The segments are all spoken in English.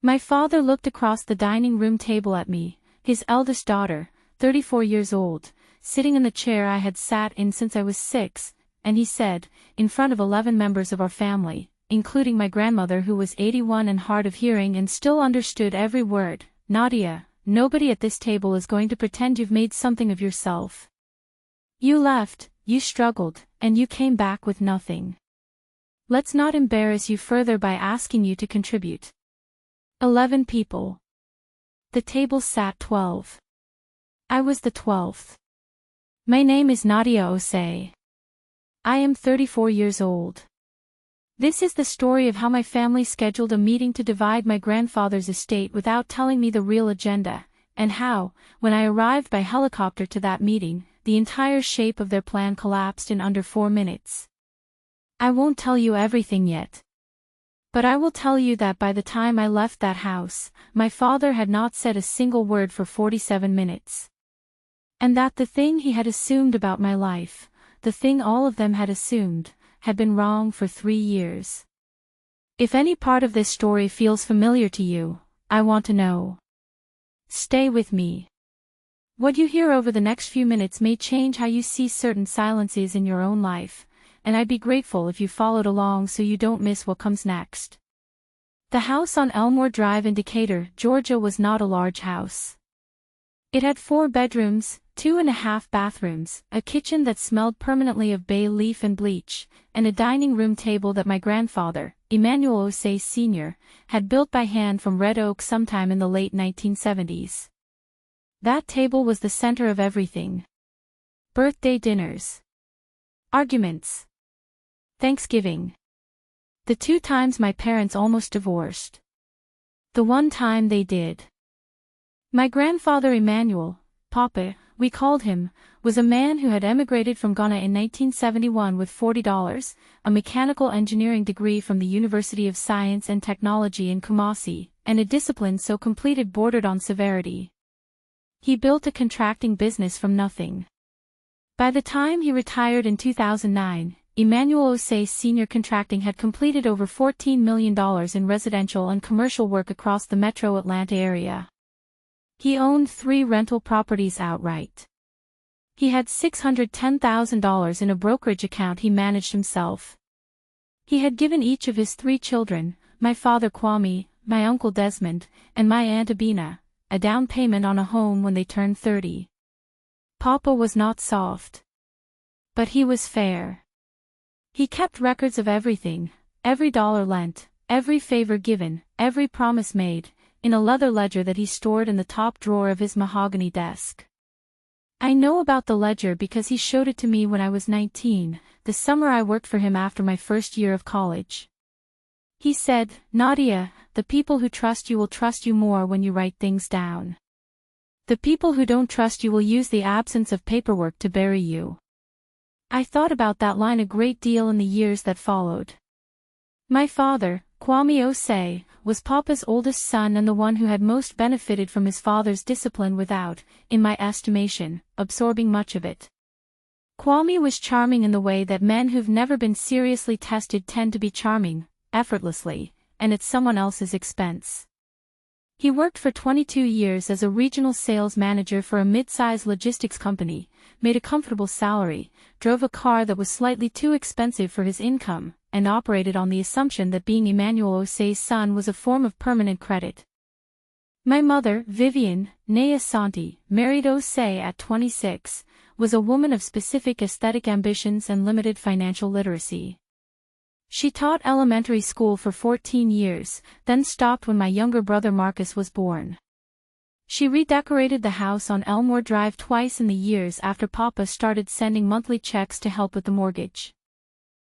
My father looked across the dining room table at me, his eldest daughter, 34 years old, sitting in the chair I had sat in since I was 6, and he said, in front of 11 members of our family, including my grandmother who was 81 and hard of hearing and still understood every word, "Nadia, nobody at this table is going to pretend you've made something of yourself. You left, you struggled, and you came back with nothing. Let's not embarrass you further by asking you to contribute." 11 people. The table sat 12. I was the 12th. My name is Nadia Osei. I am 34 years old. This is the story of how my family scheduled a meeting to divide my grandfather's estate without telling me the real agenda, and how, when I arrived by helicopter to that meeting, the entire shape of their plan collapsed in under 4 minutes. I won't tell you everything yet. But I will tell you that by the time I left that house, my father had not said a single word for 47 minutes. And that the thing he had assumed about my life, the thing all of them had assumed, had been wrong for 3 years. If any part of this story feels familiar to you, I want to know. Stay with me. What you hear over the next few minutes may change how you see certain silences in your own life, and I'd be grateful if you followed along so you don't miss what comes next. The house on Elmore Drive in Decatur, Georgia was not a large house. It had 4 bedrooms, 2.5 bathrooms, a kitchen that smelled permanently of bay leaf and bleach, and a dining room table that my grandfather, Emmanuel Osei Sr., had built by hand from red oak sometime in the late 1970s. That table was the center of everything. Birthday dinners. Arguments. Thanksgiving. The 2 times my parents almost divorced. The 1 time they did. My grandfather Emmanuel, Papa, we called him, was a man who had emigrated from Ghana in 1971 with $40, a mechanical engineering degree from the University of Science and Technology in Kumasi, and a discipline so completed bordered on severity. He built a contracting business from nothing. By the time he retired in 2009, Emmanuel Osei Sr. Contracting had completed over $14 million in residential and commercial work across the metro Atlanta area. He owned 3 rental properties outright. He had $610,000 in a brokerage account he managed himself. He had given each of his 3 children, my father Kwame, my uncle Desmond, and my aunt Abina, a down payment on a home when they turned 30. Papa was not soft. But he was fair. He kept records of everything, every dollar lent, every favor given, every promise made, in a leather ledger that he stored in the top drawer of his mahogany desk. I know about the ledger because he showed it to me when I was 19, the summer I worked for him after my first year of college. He said, "Nadia, the people who trust you will trust you more when you write things down. The people who don't trust you will use the absence of paperwork to bury you." I thought about that line a great deal in the years that followed. My father, Kwame Osei, was Papa's oldest son and the one who had most benefited from his father's discipline without, in my estimation, absorbing much of it. Kwame was charming in the way that men who've never been seriously tested tend to be charming, effortlessly, and at someone else's expense. He worked for 22 years as a regional sales manager for a mid-size logistics company, made a comfortable salary, drove a car that was slightly too expensive for his income, and operated on the assumption that being Emmanuel Osei's son was a form of permanent credit. My mother, Vivian, née Asante, married Osei at 26, was a woman of specific aesthetic ambitions and limited financial literacy. She taught elementary school for 14 years, then stopped when my younger brother Marcus was born. She redecorated the house on Elmore Drive twice in the years after Papa started sending monthly checks to help with the mortgage.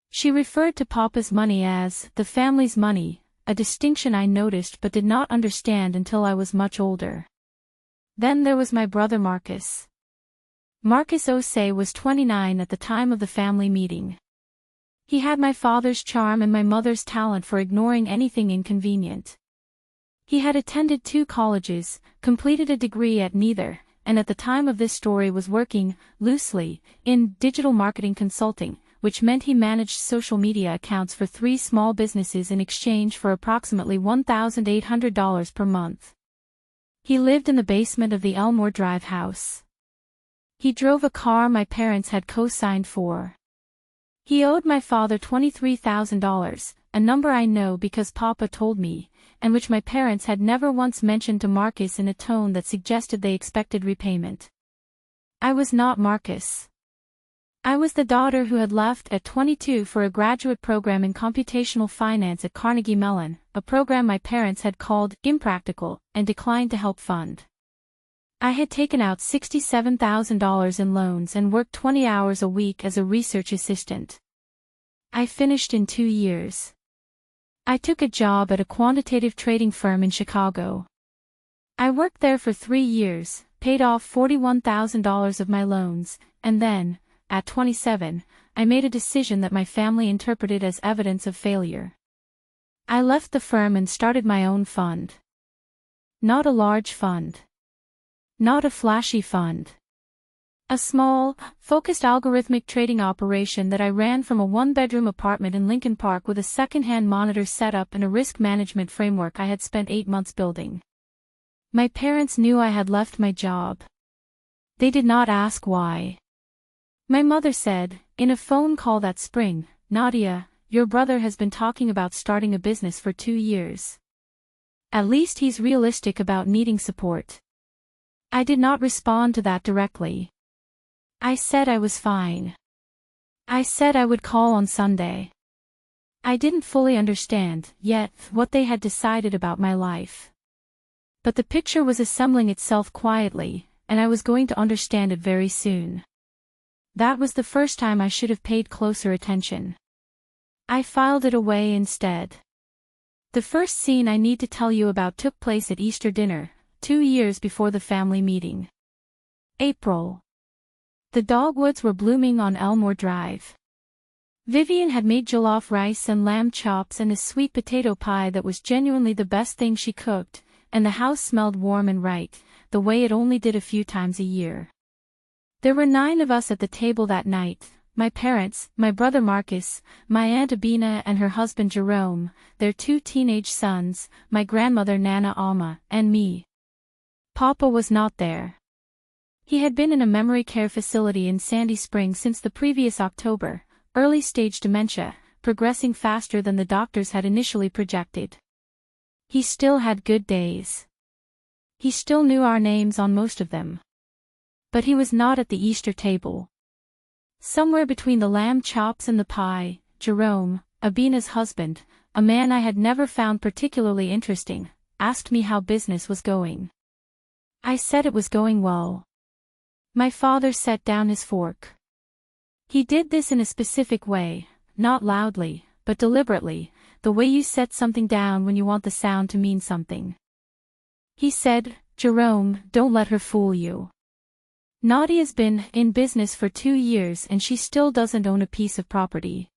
She referred to Papa's money as the family's money, a distinction I noticed but did not understand until I was much older. Then there was my brother Marcus. Marcus Osei was 29 at the time of the family meeting. He had my father's charm and my mother's talent for ignoring anything inconvenient. He had attended 2 colleges, completed a degree at neither, and at the time of this story was working, loosely, in digital marketing consulting, which meant he managed social media accounts for 3 small businesses in exchange for approximately $1,800 per month. He lived in the basement of the Elmore Drive house. He drove a car my parents had co-signed for. He owed my father $23,000, a number I know because Papa told me, and which my parents had never once mentioned to Marcus in a tone that suggested they expected repayment. I was not Marcus. I was the daughter who had left at 22 for a graduate program in computational finance at Carnegie Mellon, a program my parents had called impractical and declined to help fund. I had taken out $67,000 in loans and worked 20 hours a week as a research assistant. I finished in 2 years. I took a job at a quantitative trading firm in Chicago. I worked there for 3 years, paid off $41,000 of my loans, and then, at 27, I made a decision that my family interpreted as evidence of failure. I left the firm and started my own fund. Not a large fund. Not a flashy fund. A small, focused algorithmic trading operation that I ran from a 1-bedroom apartment in Lincoln Park with a second-hand monitor setup and a risk management framework I had spent 8 months building. My parents knew I had left my job. They did not ask why. My mother said, in a phone call that spring, "Nadia, your brother has been talking about starting a business for 2 years. At least he's realistic about needing support." I did not respond to that directly. I said I was fine. I said I would call on Sunday. I didn't fully understand, yet, what they had decided about my life. But the picture was assembling itself quietly, and I was going to understand it very soon. That was the first time I should have paid closer attention. I filed it away instead. The first scene I need to tell you about took place at Easter dinner, 2 years before the family meeting. April. The dogwoods were blooming on Elmore Drive. Vivian had made jollof rice and lamb chops and a sweet potato pie that was genuinely the best thing she cooked, and the house smelled warm and right, the way it only did a few times a year. There were 9 of us at the table that night, my parents, my brother Marcus, my Aunt Abina and her husband Jerome, their 2 teenage sons, my grandmother Nana Alma, and me. Papa was not there. He had been in a memory care facility in Sandy Springs since the previous October, early-stage dementia, progressing faster than the doctors had initially projected. He still had good days. He still knew our names on most of them. But he was not at the Easter table. Somewhere between the lamb chops and the pie, Jerome, Abina's husband, a man I had never found particularly interesting, asked me how business was going. I said it was going well. My father set down his fork. He did this in a specific way, not loudly, but deliberately, the way you set something down when you want the sound to mean something. He said, "Jerome, don't let her fool you. Nadia's been in business for 2 years and she still doesn't own a piece of property.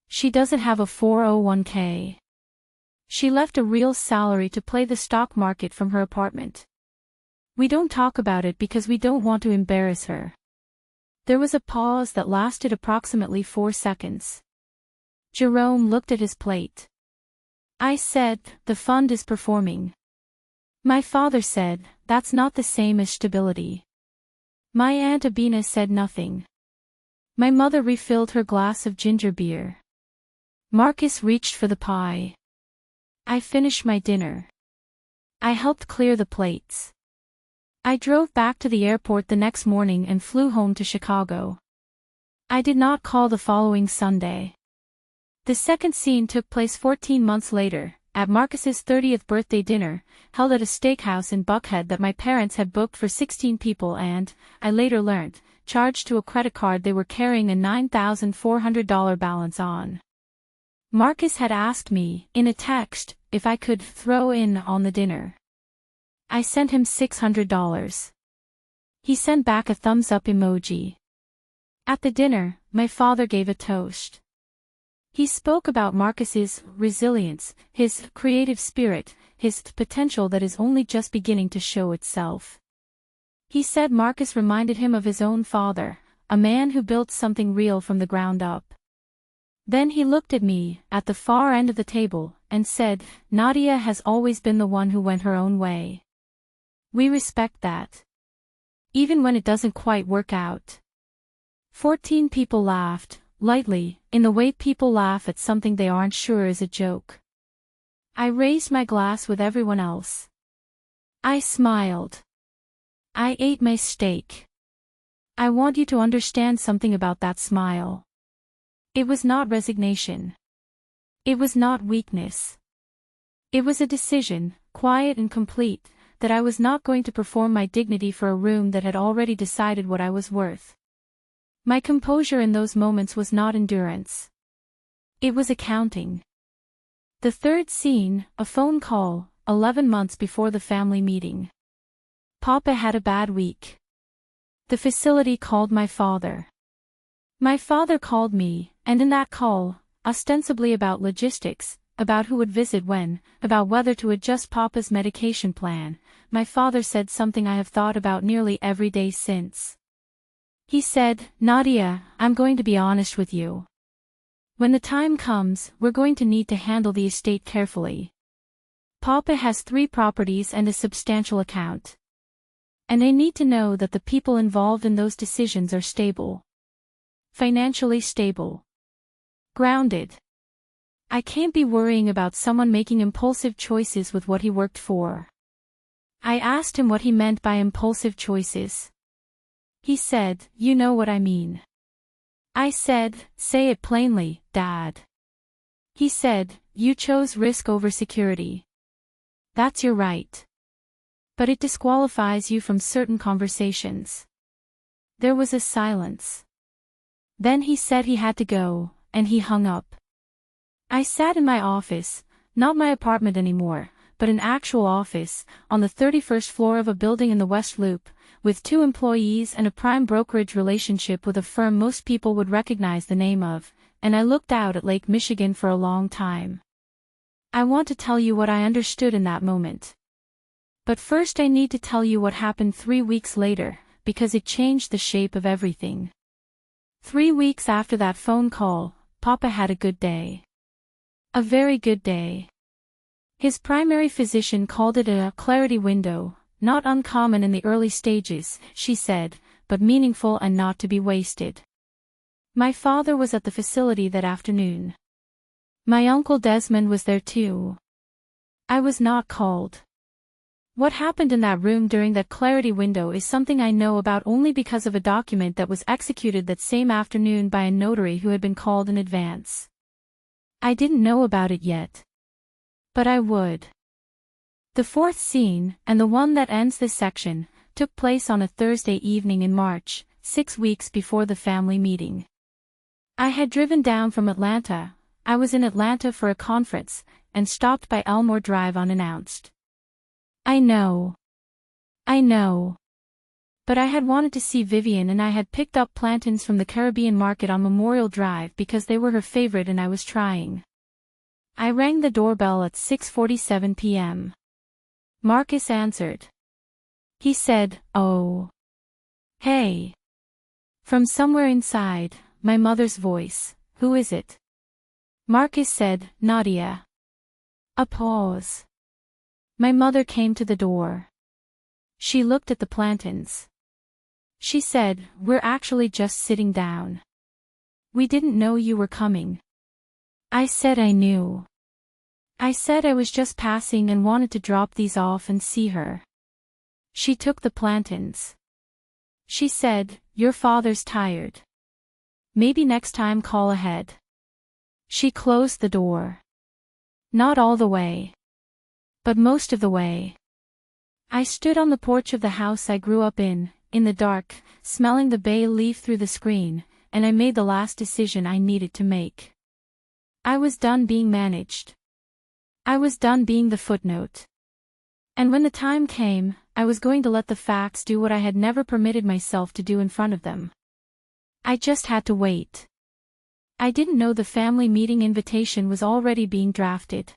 She doesn't have a 401k. She left a real salary to play the stock market from her apartment. We don't talk about it because we don't want to embarrass her." There was a pause that lasted approximately 4 seconds. Jerome looked at his plate. I said, "The fund is performing." My father said, "That's not the same as stability." My Aunt Abina said nothing. My mother refilled her glass of ginger beer. Marcus reached for the pie. I finished my dinner. I helped clear the plates. I drove back to the airport the next morning and flew home to Chicago. I did not call the following Sunday. The second scene took place 14 months later, at Marcus's 30th birthday dinner, held at a steakhouse in Buckhead that my parents had booked for 16 people and, I later learned, charged to a credit card they were carrying a $9,400 balance on. Marcus had asked me, in a text, if I could throw in on the dinner. I sent him $600. He sent back a thumbs-up emoji. At the dinner, my father gave a toast. He spoke about Marcus's resilience, his creative spirit, his potential that is only just beginning to show itself. He said Marcus reminded him of his own father, a man who built something real from the ground up. Then he looked at me, at the far end of the table, and said, "Nadia has always been the one who went her own way. We respect that. Even when it doesn't quite work out." 14 people laughed, lightly, in the way people laugh at something they aren't sure is a joke. I raised my glass with everyone else. I smiled. I ate my steak. I want you to understand something about that smile. It was not resignation. It was not weakness. It was a decision, quiet and complete, that I was not going to perform my dignity for a room that had already decided what I was worth. My composure in those moments was not endurance. It was accounting. The third scene, a phone call, 11 months before the family meeting. Papa had a bad week. The facility called my father. My father called me, and in that call, ostensibly about logistics, about who would visit when, about whether to adjust Papa's medication plan, my father said something I have thought about nearly every day since. He said, "Nadia, I'm going to be honest with you. When the time comes, we're going to need to handle the estate carefully. Papa has 3 properties and a substantial account. And I need to know that the people involved in those decisions are stable. Financially stable. Grounded. I can't be worrying about someone making impulsive choices with what he worked for." I asked him what he meant by impulsive choices. He said, "You know what I mean." I said, "Say it plainly, Dad." He said, "You chose risk over security. That's your right. But it disqualifies you from certain conversations." There was a silence. Then he said he had to go, and he hung up. I sat in my office, not my apartment anymore, but an actual office, on the 31st floor of a building in the West Loop, with 2 employees and a prime brokerage relationship with a firm most people would recognize the name of, and I looked out at Lake Michigan for a long time. I want to tell you what I understood in that moment. But first I need to tell you what happened 3 weeks later, because it changed the shape of everything. 3 weeks after that phone call, Papa had a good day. A very good day. His primary physician called it a clarity window, not uncommon in the early stages, she said, but meaningful and not to be wasted. My father was at the facility that afternoon. My uncle Desmond was there too. I was not called. What happened in that room during that clarity window is something I know about only because of a document that was executed that same afternoon by a notary who had been called in advance. I didn't know about it yet. But I would. The 4th scene, and the one that ends this section, took place on a Thursday evening in March, 6 weeks before the family meeting. I had driven down from Atlanta. I was in Atlanta for a conference, and stopped by Elmore Drive unannounced. I know. But I had wanted to see Vivian, and I had picked up plantains from the Caribbean market on Memorial Drive because they were her favorite and I was trying. I rang the doorbell at 6:47 p.m. Marcus answered. He said, "Oh. Hey." From somewhere inside, my mother's voice, "Who is it?" Marcus said, "Nadia." A pause. My mother came to the door. She looked at the plantains. She said, "We're actually just sitting down. We didn't know you were coming." I said I knew. I said I was just passing and wanted to drop these off and see her. She took the plantains. She said, "Your father's tired. Maybe next time call ahead." She closed the door. Not all the way. But most of the way. I stood on the porch of the house I grew up in the dark, smelling the bay leaf through the screen, and I made the last decision I needed to make. I was done being managed. I was done being the footnote. And when the time came, I was going to let the facts do what I had never permitted myself to do in front of them. I just had to wait. I didn't know the family meeting invitation was already being drafted.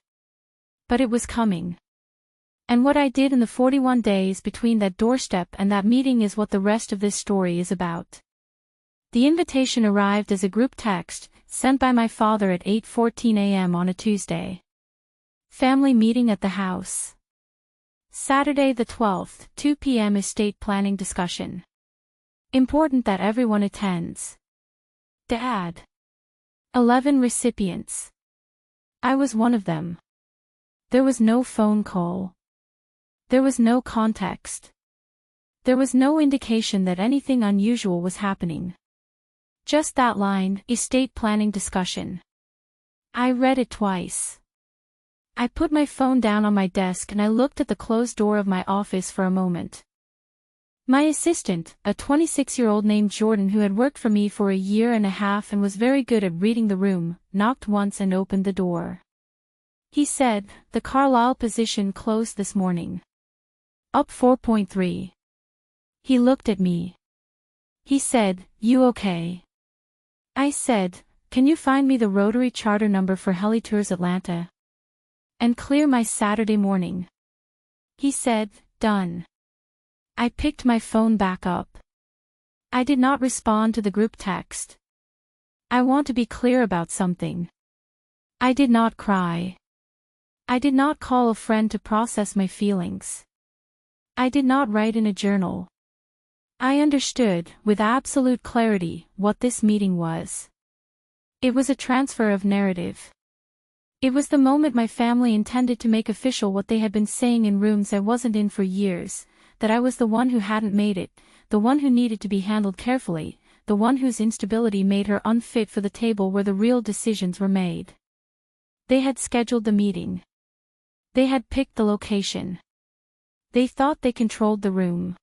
But it was coming. And what I did in the 41 days between that doorstep and that meeting is what the rest of this story is about. The invitation arrived as a group text, sent by my father at 8:14 a.m. on a Tuesday. Family meeting at the house. Saturday the 12th, 2 p.m. estate planning discussion. Important that everyone attends. Dad. 11 recipients. I was one of them. There was no phone call. There was no context. There was no indication that anything unusual was happening. Just that line, estate planning discussion. I read it twice. I put my phone down on my desk and I looked at the closed door of my office for a moment. My assistant, a 26-year-old named Jordan who had worked for me for a year and a half and was very good at reading the room, knocked once and opened the door. He said, "The Carlisle position closed this morning. Up 4.3. He looked at me. He said, "You okay?" I said, "Can you find me the Rotary charter number for Heli Tours Atlanta? And clear my Saturday morning?" He said, "Done." I picked my phone back up. I did not respond to the group text. I want to be clear about something. I did not cry. I did not call a friend to process my feelings. I did not write in a journal. I understood, with absolute clarity, what this meeting was. It was a transfer of narrative. It was the moment my family intended to make official what they had been saying in rooms I wasn't in for years, that I was the one who hadn't made it, the one who needed to be handled carefully, the one whose instability made her unfit for the table where the real decisions were made. They had scheduled the meeting. They had picked the location. They thought they controlled the room.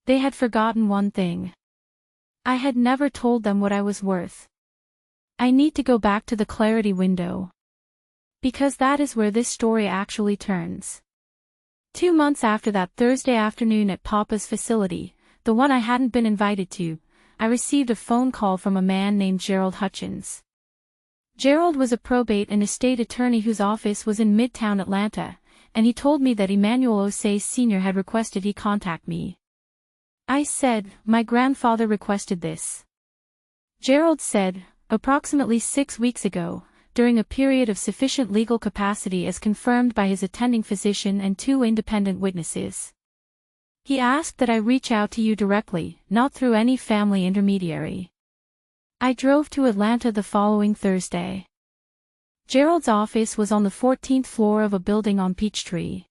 They had forgotten one thing. I had never told them what I was worth. I need to go back to the clarity window. Because that is where this story actually turns. 2 months after that Thursday afternoon at Papa's facility, the one I hadn't been invited to, I received a phone call from a man named Gerald Hutchins. Gerald was a probate and estate attorney whose office was in Midtown Atlanta, and he told me that Emmanuel Osei Sr. had requested he contact me. I said, "My grandfather requested this." Gerald said, "Approximately 6 weeks ago, during a period of sufficient legal capacity as confirmed by his attending physician and 2 independent witnesses. He asked that I reach out to you directly, not through any family intermediary." I drove to Atlanta the following Thursday. Gerald's office was on the 14th floor of a building on Peachtree.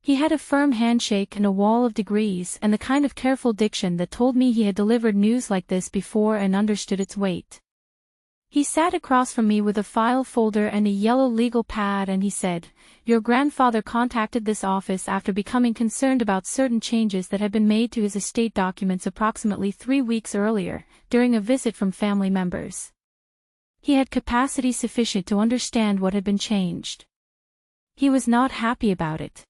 He had a firm handshake and a wall of degrees and the kind of careful diction that told me he had delivered news like this before and understood its weight. He sat across from me with a file folder and a yellow legal pad and he said, "Your grandfather contacted this office after becoming concerned about certain changes that had been made to his estate documents approximately 3 weeks earlier, during a visit from family members. He had capacity sufficient to understand what had been changed. He was not happy about it.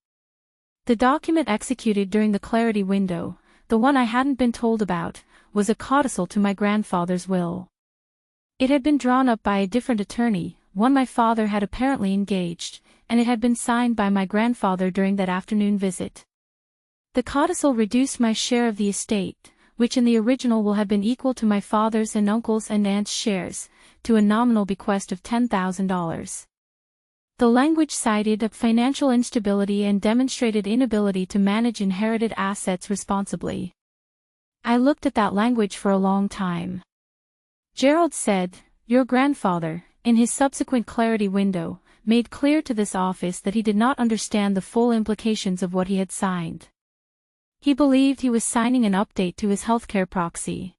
The document executed during the clarity window, the one I hadn't been told about, was a codicil to my grandfather's will. It had been drawn up by a different attorney, one my father had apparently engaged, and it had been signed by my grandfather during that afternoon visit. The codicil reduced my share of the estate, which in the original will have been equal to my father's and uncle's and aunt's shares, to a nominal bequest of $10,000. The language cited a financial instability and demonstrated inability to manage inherited assets responsibly. I looked at that language for a long time. Gerald said, "Your grandfather, in his subsequent clarity window, made clear to this office that he did not understand the full implications of what he had signed. He believed he was signing an update to his healthcare proxy.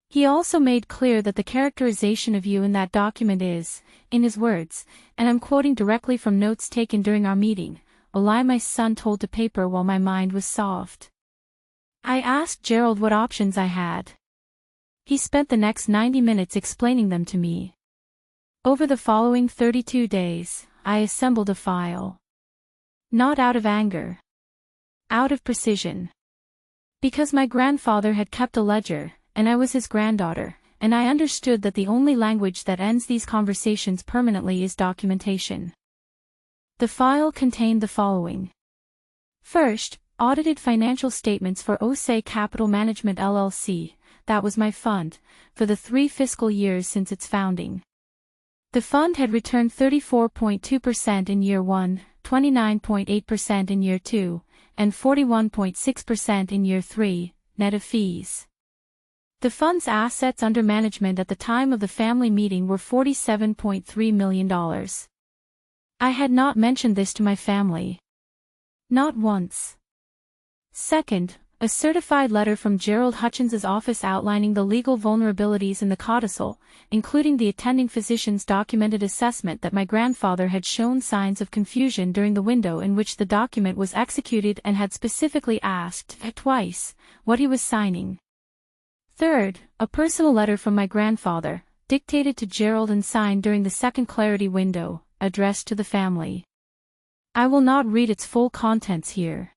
He also made clear that the characterization of you in that document is, in his words, and I'm quoting directly from notes taken during our meeting, a lie my son told to paper while my mind was soft." I asked Gerald what options I had. He spent the next 90 minutes explaining them to me. Over the following 32 days, I assembled a file. Not out of anger. Out of precision. Because my grandfather had kept a ledger, and I was his granddaughter, and I understood that the only language that ends these conversations permanently is documentation. The file contained the following. First, audited financial statements for Osei Capital Management LLC, that was my fund, for the 3 fiscal years since its founding. The fund had returned 34.2% in year 1, 29.8% in year 2, and 41.6% in year 3, net of fees. The fund's assets under management at the time of the family meeting were $47.3 million. I had not mentioned this to my family. Not once. Second, a certified letter from Gerald Hutchins's office outlining the legal vulnerabilities in the codicil, including the attending physician's documented assessment that my grandfather had shown signs of confusion during the window in which the document was executed and had specifically asked, twice, what he was signing. Third, a personal letter from my grandfather, dictated to Gerald and signed during the second clarity window, addressed to the family. I will not read its full contents here.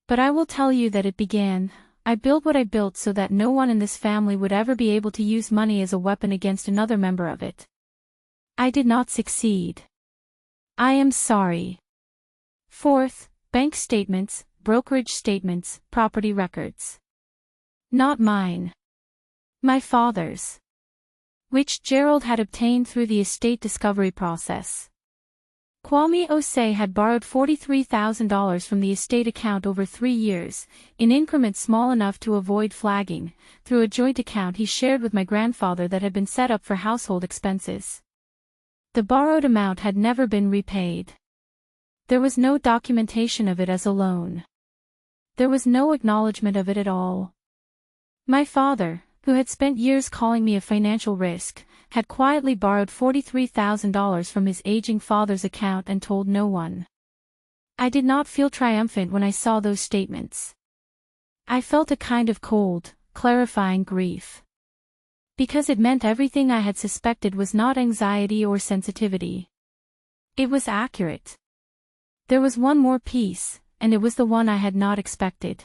But I will tell you that it began, I built what I built so that no one in this family would ever be able to use money as a weapon against another member of it. I did not succeed. I am sorry. Fourth, bank statements, brokerage statements, property records. Not mine. My father's. Which Gerald had obtained through the estate discovery process. Kwame Osei had borrowed $43,000 from the estate account over 3 years, in increments small enough to avoid flagging, through a joint account he shared with my grandfather that had been set up for household expenses. The borrowed amount had never been repaid. There was no documentation of it as a loan. There was no acknowledgement of it at all. My father, who had spent years calling me a financial risk, had quietly borrowed $43,000 from his aging father's account and told no one. I did not feel triumphant when I saw those statements. I felt a kind of cold, clarifying grief. Because it meant everything I had suspected was not anxiety or sensitivity. It was accurate. There was one more piece, and it was the one I had not expected.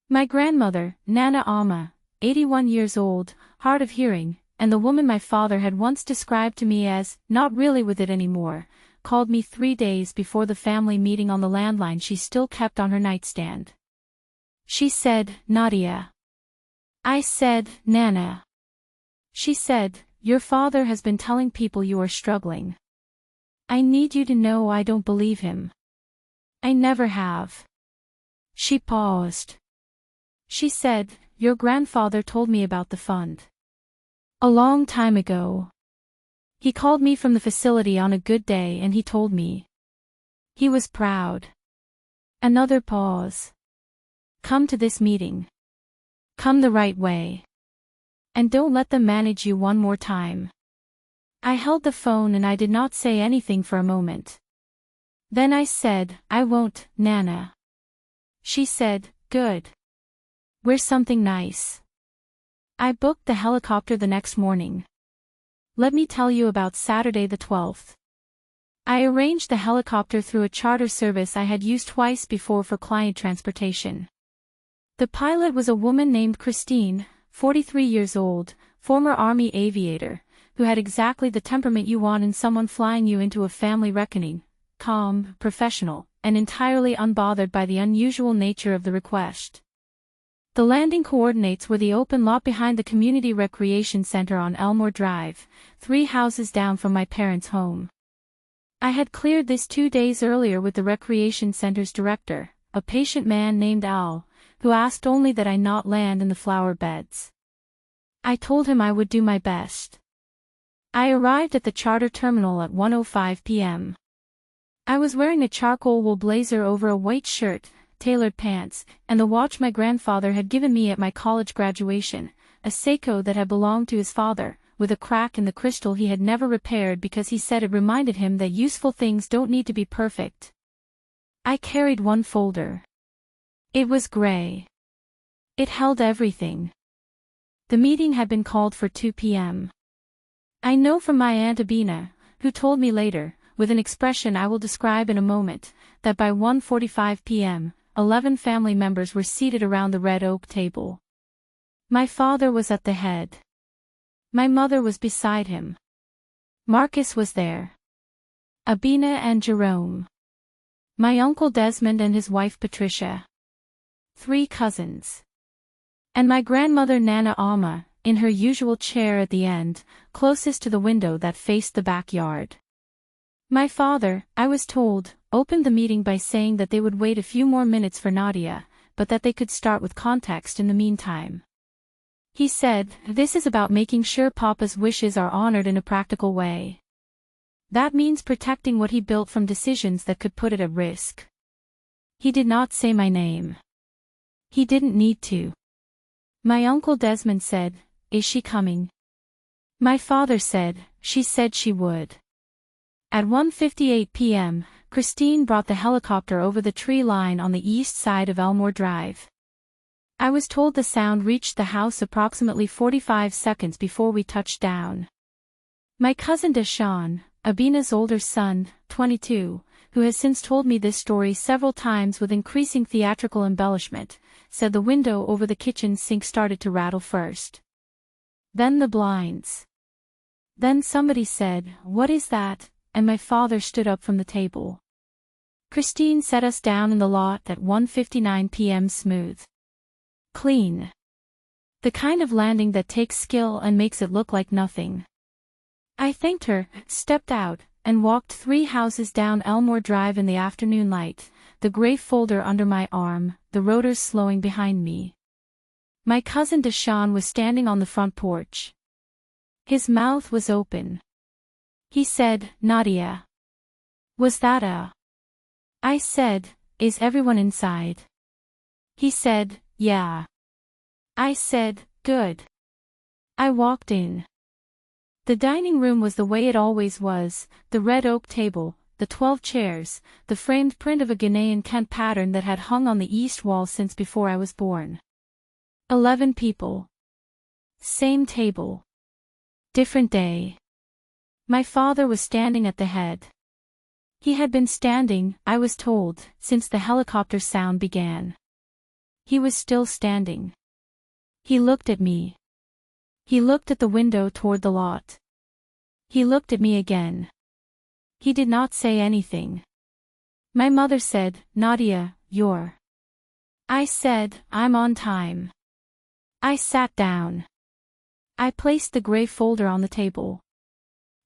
My grandmother, Nana Amma, 81 years old, hard of hearing, and the woman my father had once described to me as, not really with it anymore, called me 3 days before the family meeting on the landline she still kept on her nightstand. She said, Nadia. I said, Nana. She said, your father has been telling people you are struggling. I need you to know I don't believe him. I never have. She paused. She said, your grandfather told me about the fund. A long time ago. He called me from the facility on a good day and he told me. He was proud. Another pause. Come to this meeting. Come the right way. And don't let them manage you one more time. I held the phone and I did not say anything for a moment. Then I said, I won't, Nana. She said, good. Wear something nice. I booked the helicopter the next morning. Let me tell you about Saturday the 12th. I arranged the helicopter through a charter service I had used twice before for client transportation. The pilot was a woman named Christine, 43 years old, former Army aviator, who had exactly the temperament you want in someone flying you into a family reckoning, calm, professional, and entirely unbothered by the unusual nature of the request. The landing coordinates were the open lot behind the Community Recreation Center on Elmore Drive, 3 houses down from my parents' home. I had cleared this 2 days earlier with the Recreation Center's director, a patient man named Al, who asked only that I not land in the flower beds. I told him I would do my best. I arrived at the charter terminal at 1:05 p.m. I was wearing a charcoal wool blazer over a white shirt, tailored pants, and the watch my grandfather had given me at my college graduation, a Seiko that had belonged to his father, with a crack in the crystal he had never repaired because he said it reminded him that useful things don't need to be perfect. I carried one folder. It was gray. It held everything. The meeting had been called for 2 p.m. I know from my Aunt Abina, who told me later, with an expression I will describe in a moment, that by 1:45 p.m., 11 family members were seated around the red oak table. My father was at the head. My mother was beside him. Marcus was there. Abina and Jerome. My uncle Desmond and his wife Patricia. 3 cousins. And my grandmother Nana Amma, in her usual chair at the end, closest to the window that faced the backyard. My father, I was told, opened the meeting by saying that they would wait a few more minutes for Nadia, but that they could start with context in the meantime. He said, "This is about making sure Papa's wishes are honored in a practical way. That means protecting what he built from decisions that could put it at risk." He did not say my name. He didn't need to. My uncle Desmond said, "Is she coming?" My father said, "She said she would." At 1:58 p.m., Christine brought the helicopter over the tree line on the east side of Elmore Drive. I was told the sound reached the house approximately 45 seconds before we touched down. My cousin Deshawn, Abina's older son, 22, who has since told me this story several times with increasing theatrical embellishment, said the window over the kitchen sink started to rattle first. Then the blinds. Then somebody said, "What is that?" and my father stood up from the table. Christine set us down in the lot at 1:59 p.m. smooth. Clean. The kind of landing that takes skill and makes it look like nothing. I thanked her, stepped out, and walked 3 houses down Elmore Drive in the afternoon light, the gray folder under my arm, the rotors slowing behind me. My cousin Deshawn was standing on the front porch. His mouth was open. He said, "Nadia. Was that a?" I said, "Is everyone inside?" He said, "Yeah." I said, "Good." I walked in. The dining room was the way it always was, the red oak table, the 12 chairs, the framed print of a Ghanaian Kent pattern that had hung on the east wall since before I was born. 11 people. Same table. Different day. My father was standing at the head. He had been standing, I was told, since the helicopter sound began. He was still standing. He looked at me. He looked at the window toward the lot. He looked at me again. He did not say anything. My mother said, "Nadia, you're." I said, "I'm on time." I sat down. I placed the gray folder on the table.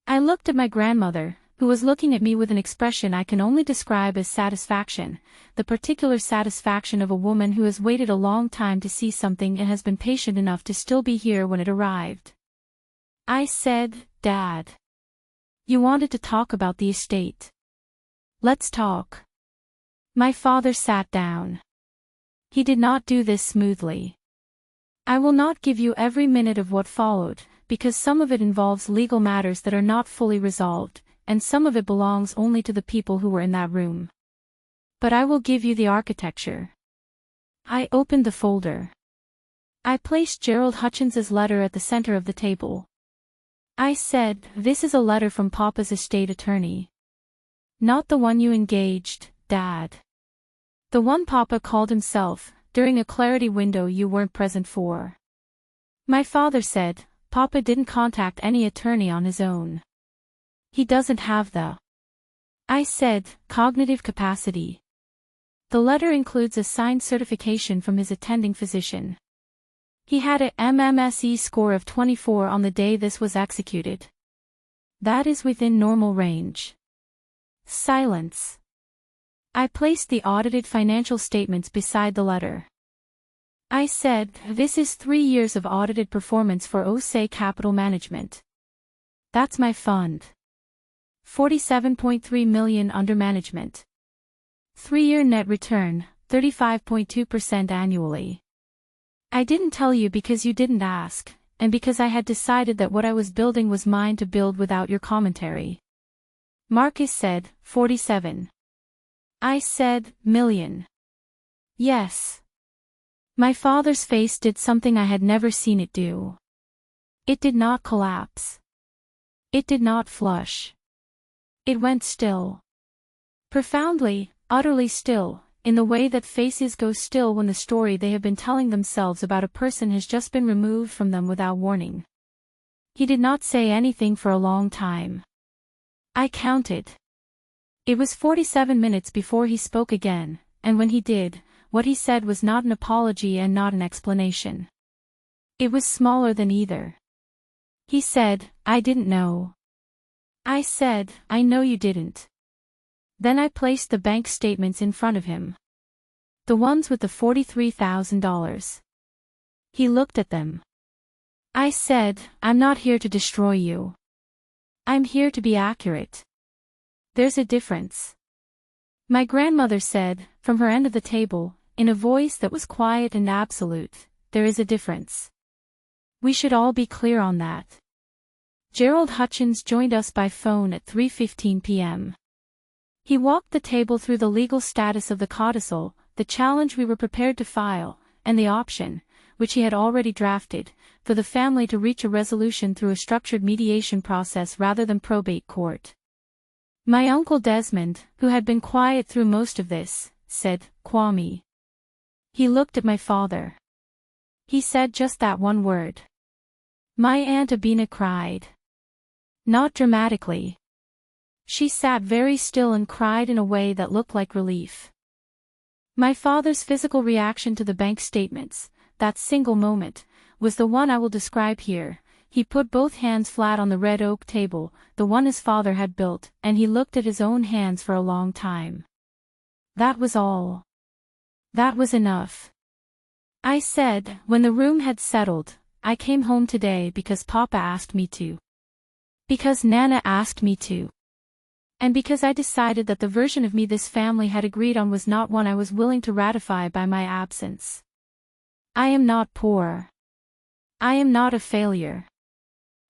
I looked at my grandmother, who was looking at me with an expression I can only describe as satisfaction, the particular satisfaction of a woman who has waited a long time to see something and has been patient enough to still be here when it arrived. I said, "Dad. You wanted to talk about the estate. Let's talk." My father sat down. He did not do this smoothly. I will not give you every minute of what followed, because some of it involves legal matters that are not fully resolved, and some of it belongs only to the people who were in that room. But I will give you the architecture. I opened the folder. I placed Gerald Hutchins's letter at the center of the table. I said, "This is a letter from Papa's estate attorney. Not the one you engaged, Dad. The one Papa called himself, during a clarity window you weren't present for." My father said, "Papa didn't contact any attorney on his own. He doesn't have the," I said, "cognitive capacity." The letter includes a signed certification from his attending physician. He had a MMSE score of 24 on the day this was executed. That is within normal range. Silence. I placed the audited financial statements beside the letter. I said, "This is 3 years of audited performance for OSE Capital Management. That's my fund. 47.3 million under management. 3-year net return, 35.2% annually. I didn't tell you because you didn't ask, and because I had decided that what I was building was mine to build without your commentary." Marcus said, 47. I said, million. Yes. My father's face did something I had never seen it do. It did not collapse. It did not flush. It went still. Profoundly, utterly still, in the way that faces go still when the story they have been telling themselves about a person has just been removed from them without warning. He did not say anything for a long time. I counted. It was 47 minutes before he spoke again, and when he did, what he said was not an apology and not an explanation. It was smaller than either. He said, I didn't know. I said, I know you didn't. Then I placed the bank statements in front of him. The ones with the $43,000. He looked at them. I said, I'm not here to destroy you. I'm here to be accurate. There's a difference. My grandmother said, from her end of the table, in a voice that was quiet and absolute, there is a difference. We should all be clear on that. Gerald Hutchins joined us by phone at 3:15 p.m. He walked the table through the legal status of the codicil, the challenge we were prepared to file, and the option, which he had already drafted, for the family to reach a resolution through a structured mediation process rather than probate court. My uncle Desmond, who had been quiet through most of this, said, Kwame. He looked at my father. He said just that one word. My Aunt Abina cried. Not dramatically. She sat very still and cried in a way that looked like relief. My father's physical reaction to the bank statements, that single moment, was the one I will describe here. He put both hands flat on the red oak table, the one his father had built, and he looked at his own hands for a long time. That was all. That was enough. I said, when the room had settled, I came home today because Papa asked me to. Because Nana asked me to. And because I decided that the version of me this family had agreed on was not one I was willing to ratify by my absence. I am not poor. I am not a failure.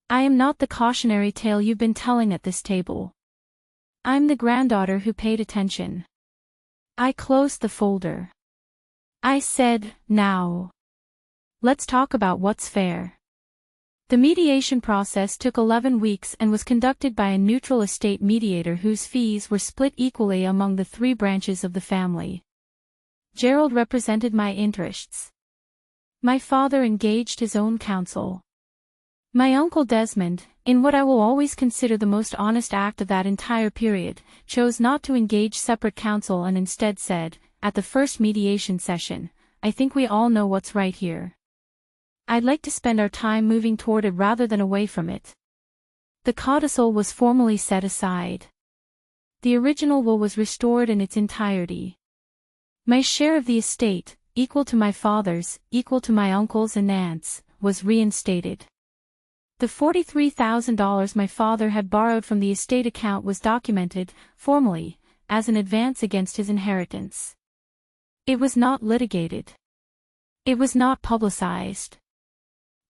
I am not the cautionary tale you've been telling at this table. I'm the granddaughter who paid attention. I closed the folder. I said, now. Let's talk about what's fair. The mediation process took 11 weeks and was conducted by a neutral estate mediator whose fees were split equally among the three branches of the family. Gerald represented my interests. My father engaged his own counsel. My uncle Desmond, in what I will always consider the most honest act of that entire period, chose not to engage separate counsel and instead said, at the first mediation session, I think we all know what's right here. I'd like to spend our time moving toward it rather than away from it. The codicil was formally set aside. The original will was restored in its entirety. My share of the estate, equal to my father's, equal to my uncle's and aunts, was reinstated. The $43,000 my father had borrowed from the estate account was documented, formally, as an advance against his inheritance. It was not litigated. It was not publicized.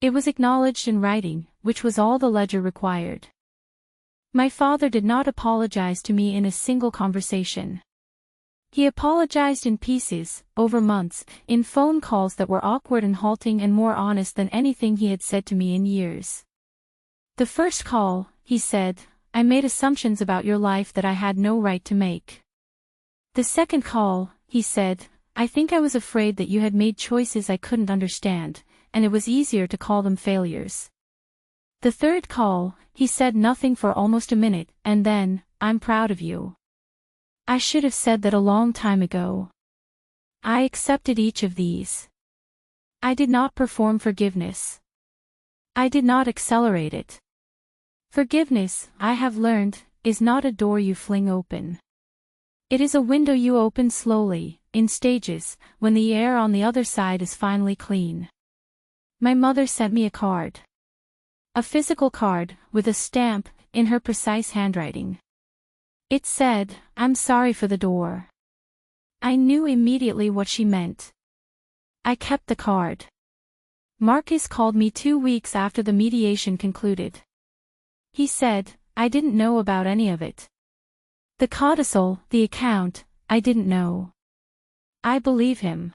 It was acknowledged in writing, which was all the ledger required. My father did not apologize to me in a single conversation. He apologized in pieces, over months, in phone calls that were awkward and halting and more honest than anything he had said to me in years. The first call, he said, I made assumptions about your life that I had no right to make. The second call, he said, I think I was afraid that you had made choices I couldn't understand, and it was easier to call them failures. The third call, he said nothing for almost a minute, and then, I'm proud of you. I should have said that a long time ago. I accepted each of these. I did not perform forgiveness. I did not accelerate it. Forgiveness, I have learned, is not a door you fling open. It is a window you open slowly, in stages, when the air on the other side is finally clean. My mother sent me a card. A physical card, with a stamp, in her precise handwriting. It said, I'm sorry for the door. I knew immediately what she meant. I kept the card. Marcus called me 2 weeks after the mediation concluded. He said, I didn't know about any of it. The codicil, the account, I didn't know. I believe him.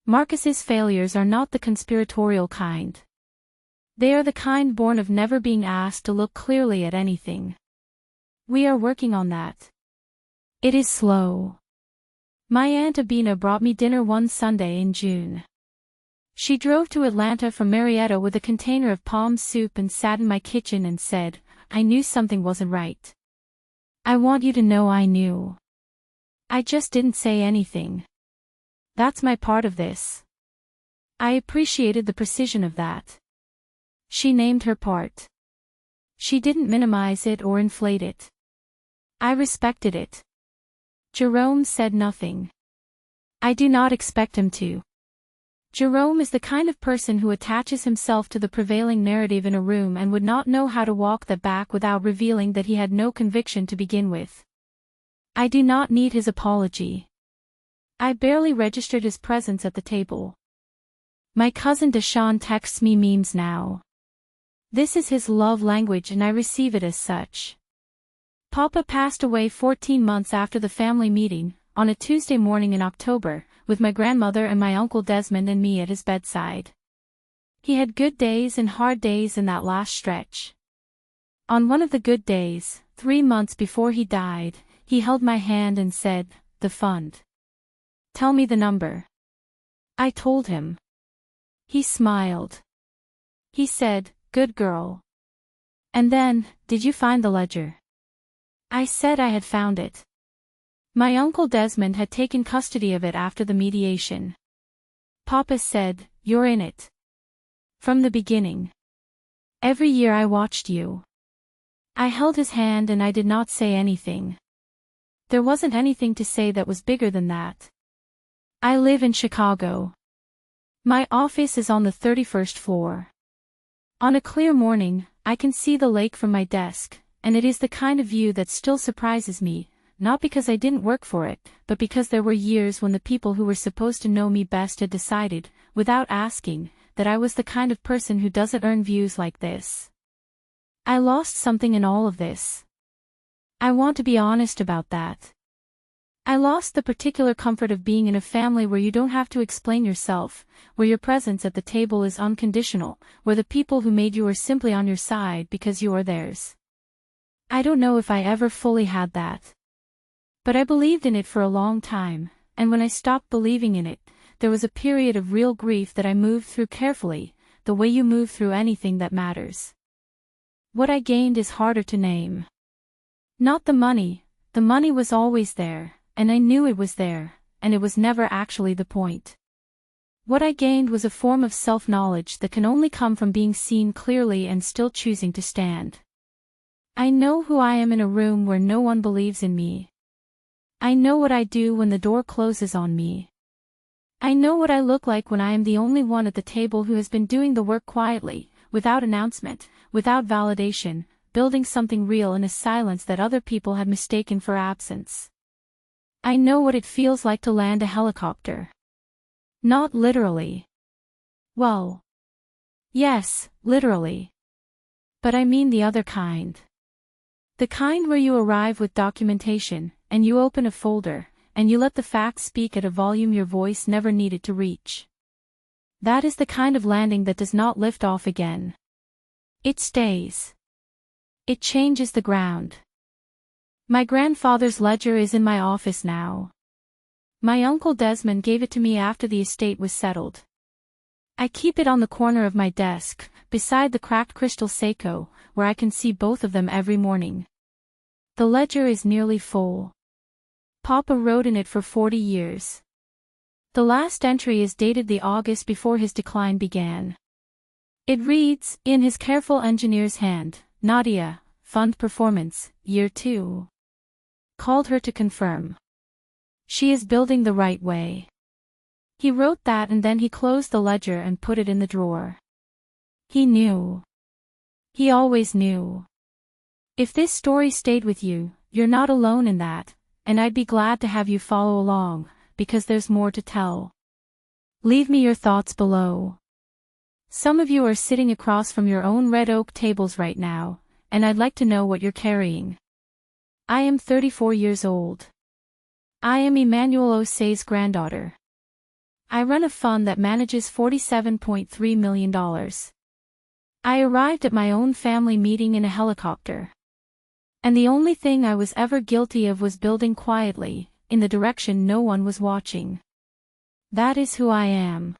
Marcus's failures are not the conspiratorial kind. They are the kind born of never being asked to look clearly at anything. We are working on that. It is slow. My Aunt Abina brought me dinner one Sunday in June. She drove to Atlanta from Marietta with a container of palm soup and sat in my kitchen and said, I knew something wasn't right. I want you to know I knew. I just didn't say anything. That's my part of this. I appreciated the precision of that. She named her part. She didn't minimize it or inflate it. I respected it. Jerome said nothing. I do not expect him to. Jerome is the kind of person who attaches himself to the prevailing narrative in a room and would not know how to walk that back without revealing that he had no conviction to begin with. I do not need his apology. I barely registered his presence at the table. My cousin Deshawn texts me memes now. This is his love language and I receive it as such. Papa passed away 14 months after the family meeting, on a Tuesday morning in October, with my grandmother and my uncle Desmond and me at his bedside. He had good days and hard days in that last stretch. On one of the good days, 3 months before he died, he held my hand and said, "The fund. Tell me the number." I told him. He smiled. He said, "Good girl. And then, did you find the ledger?" I said I had found it. My uncle Desmond had taken custody of it after the mediation. Papa said, "You're in it. From the beginning. Every year I watched you." I held his hand and I did not say anything. There wasn't anything to say that was bigger than that. I live in Chicago. My office is on the 31st floor. On a clear morning, I can see the lake from my desk, and it is the kind of view that still surprises me, not because I didn't work for it, but because there were years when the people who were supposed to know me best had decided, without asking, that I was the kind of person who doesn't earn views like this. I lost something in all of this. I want to be honest about that. I lost the particular comfort of being in a family where you don't have to explain yourself, where your presence at the table is unconditional, where the people who made you are simply on your side because you are theirs. I don't know if I ever fully had that. But I believed in it for a long time, and when I stopped believing in it, there was a period of real grief that I moved through carefully, the way you move through anything that matters. What I gained is harder to name. Not the money was always there, and I knew it was there, and it was never actually the point. What I gained was a form of self-knowledge that can only come from being seen clearly and still choosing to stand. I know who I am in a room where no one believes in me. I know what I do when the door closes on me. I know what I look like when I am the only one at the table who has been doing the work quietly, without announcement, without validation, building something real in a silence that other people had mistaken for absence. I know what it feels like to land a helicopter. Not literally. Well, yes, literally. But I mean the other kind. The kind where you arrive with documentation, and you open a folder, and you let the facts speak at a volume your voice never needed to reach. That is the kind of landing that does not lift off again. It stays. It changes the ground. My grandfather's ledger is in my office now. My uncle Desmond gave it to me after the estate was settled. I keep it on the corner of my desk, beside the cracked crystal Seiko, where I can see both of them every morning. The ledger is nearly full. Papa wrote in it for 40 years. The last entry is dated the August before his decline began. It reads, in his careful engineer's hand, Nadia, fund performance, year 2. Called her to confirm. She is building the right way. He wrote that and then he closed the ledger and put it in the drawer. He knew. He always knew. If this story stayed with you, you're not alone in that, and I'd be glad to have you follow along, because there's more to tell. Leave me your thoughts below. Some of you are sitting across from your own red oak tables right now, and I'd like to know what you're carrying. I am 34 years old. I am Emmanuel Osei's granddaughter. I run a fund that manages $47.3 million. I arrived at my own family meeting in a helicopter. And the only thing I was ever guilty of was building quietly, in the direction no one was watching. That is who I am.